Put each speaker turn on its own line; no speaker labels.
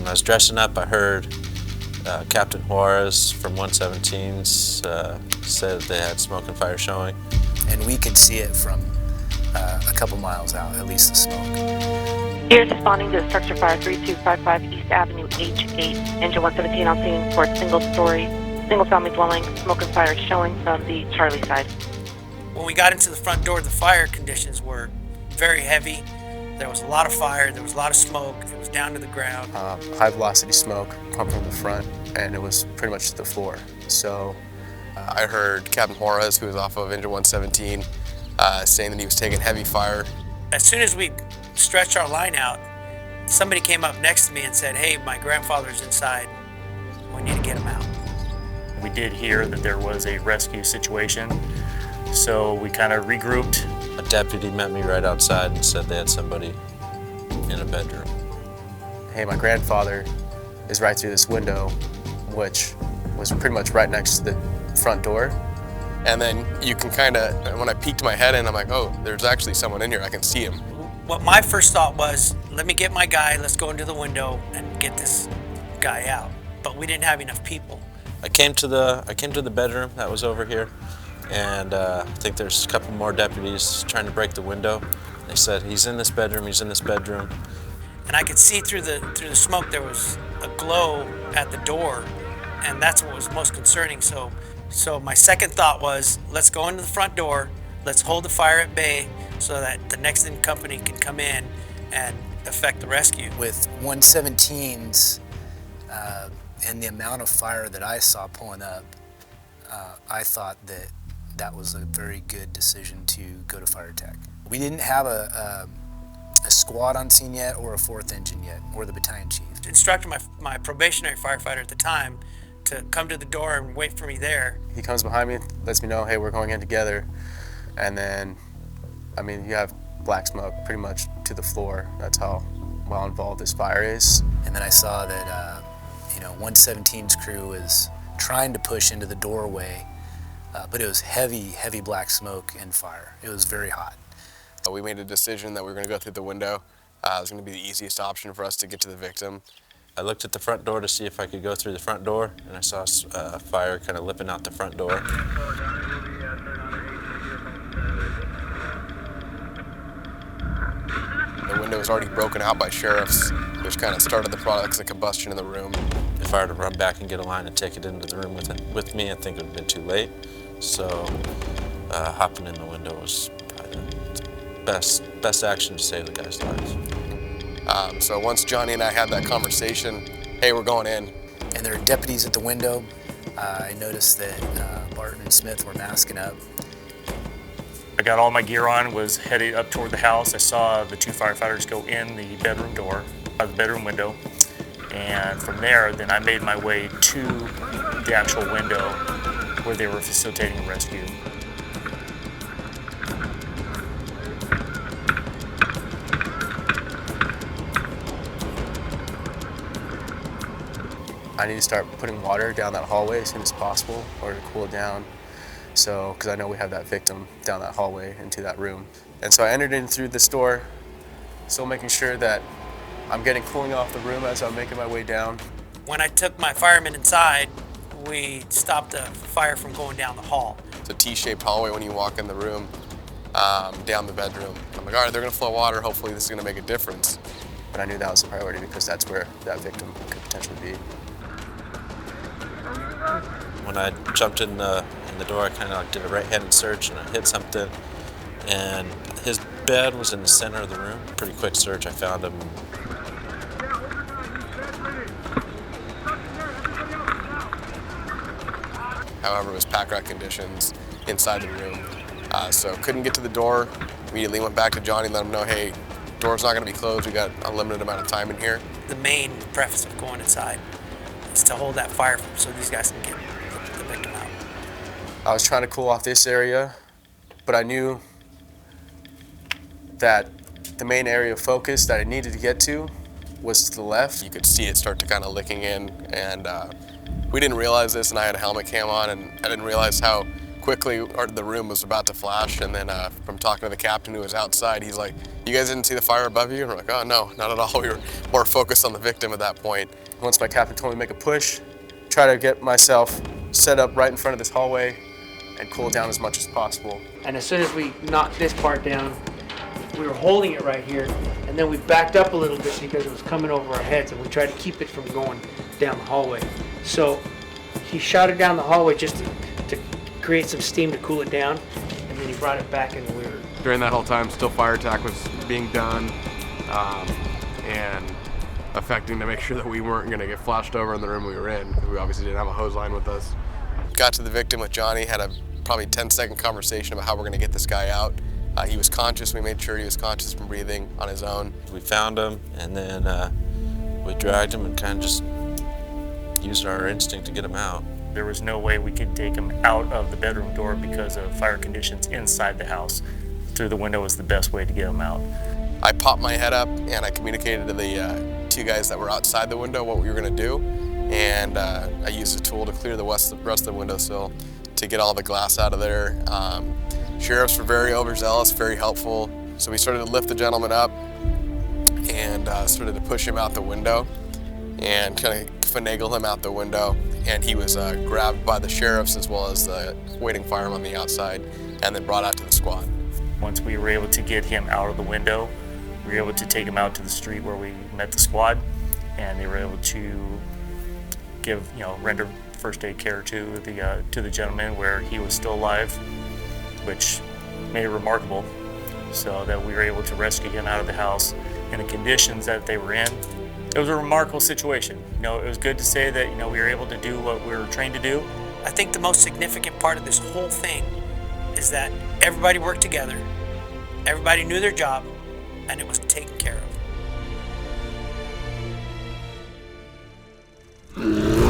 When I was dressing up, I heard Captain Juarez from 117's said they had smoke and fire showing.
And we could see it from a couple miles out, at least the smoke.
Here's responding to structure fire 3255 East Avenue H8, engine 117 on scene for single-family dwelling, smoke and fire showing from the Charlie side.
When we got into the front door, the fire conditions were very heavy. There was a lot of fire, there was a lot of smoke, it was down to the ground.
High velocity smoke come from the front, and it was pretty much to the floor. So
I heard Captain Juarez, who was off of engine 117, saying that he was taking heavy fire.
As soon as we stretched our line out, somebody came up next to me and said, "Hey, my grandfather's inside. We need to get him out."
We did hear that there was a rescue situation, so we kind of regrouped.
A deputy met me right outside and said they had somebody in a bedroom.
Hey, my grandfather is right through this window, which was pretty much right next to the front door.
And then you can kind of, when I peeked my head in, I'm like, oh, there's actually someone in here. I can see him.
What my first thought was, let me get my guy, let's go into the window and get this guy out. But we didn't have enough people.
I came to the bedroom that was over here, and I think there's a couple more deputies trying to break the window. They said, he's in this bedroom, he's in this bedroom.
And I could see through the smoke there was a glow at the door, and that's what was most concerning. So my second thought was, let's go into the front door, let's hold the fire at bay so that the next in company can come in and effect the rescue.
With 117s and the amount of fire that I saw pulling up, I thought that was a very good decision to go to fire tech. We didn't have a squad on scene yet, or a fourth engine yet, or the battalion chief.
Instructed my probationary firefighter at the time to come to the door and wait for me there.
He comes behind me, lets me know, hey, we're going in together. And then, I mean, you have black smoke pretty much to the floor. That's how well involved this fire is.
And then I saw that 117's crew was trying to push into the doorway, but it was heavy black smoke and fire. It was very hot.
We made a decision that we were going to go through the window. It was going to be the easiest option for us to get to the victim.
I looked at the front door to see if I could go through the front door, and I saw fire kind of lipping out the front door.
The window was already broken out by sheriffs, which kind of started the products of combustion in the room.
If I were to run back and get a line and take it into the room with me, I think it would have been too late. So hopping in the window was probably the best action to save the guy's life.
So once Johnny and I had that conversation, hey, we're going in.
And there were deputies at the window. I noticed that Barton and Smith were masking up.
I got all my gear on, was headed up toward the house. I saw the two firefighters go in the bedroom door, the bedroom window. And from there, then I made my way to the actual window where they were facilitating a rescue.
I need to start putting water down that hallway as soon as possible, or to cool it down. So, because I know we have that victim down that hallway into that room. And so I entered in through this door, still making sure that I'm getting cooling off the room as I'm making my way down.
When I took my firemen inside, we stopped the fire from going down the hall.
It's a T-shaped hallway when you walk in the room, down the bedroom. I'm like, all right, they're gonna flow water, hopefully this is gonna make a difference.
But I knew that was the priority because that's where that victim could potentially be.
When I jumped in the door, I kind of did a right-handed search and I hit something, and his bed was in the center of the room. Pretty quick search, I found him.
However, it was pack rat conditions inside the room. So couldn't get to the door. Immediately went back to Johnny and let him know, hey, door's not gonna be closed. We got a limited amount of time in here.
The main preface of going inside is to hold that fire so these guys can get the victim out.
I was trying to cool off this area, but I knew that the main area of focus that I needed to get to was to the left.
You could see it start to kind of licking in, and we didn't realize this, and I had a helmet cam on, and I didn't realize how quickly the room was about to flash. And then from talking to the captain who was outside, he's like, "You guys didn't see the fire above you?" And we're like, "Oh, no, not at all." We were more focused on the victim at that point.
Once my captain told me to make a push, try to get myself set up right in front of this hallway and cool down as much as possible.
And as soon as we knocked this part down, we were holding it right here, and then we backed up a little bit because it was coming over our heads, and we tried to keep it from going down the hallway. So he shot it down the hallway just to create some steam to cool it down, and then he brought it back, and we were...
During that whole time, still fire attack was being done, and affecting to make sure that we weren't going to get flashed over in the room we were in. We obviously didn't have a hose line with us.
Got to the victim with Johnny, had a probably 10-second conversation about how we're going to get this guy out. He was conscious. We made sure he was conscious from breathing on his own.
We found him, and then we dragged him and kind of just used our instinct to get him out.
There was no way we could take him out of the bedroom door because of fire conditions inside the house. Through the window was the best way to get him out.
I popped my head up and I communicated to the two guys that were outside the window what we were going to do, and I used a tool to clear the rest of the windowsill to get all the glass out of there. Sheriffs were very overzealous, very helpful, so we started to lift the gentleman up and started to push him out the window and kind of finagle him out the window, and he was grabbed by the sheriffs as well as the waiting firemen on the outside and then brought out to the squad.
Once we were able to get him out of the window, we were able to take him out to the street where we met the squad, and they were able to give, render first aid care to the gentleman where he was still alive, which made it remarkable, so that we were able to rescue him out of the house in the conditions that they were in. It was a remarkable situation. It was good to say that we were able to do what we were trained to do.
I think the most significant part of this whole thing is that everybody worked together, everybody knew their job, and it was taken care of.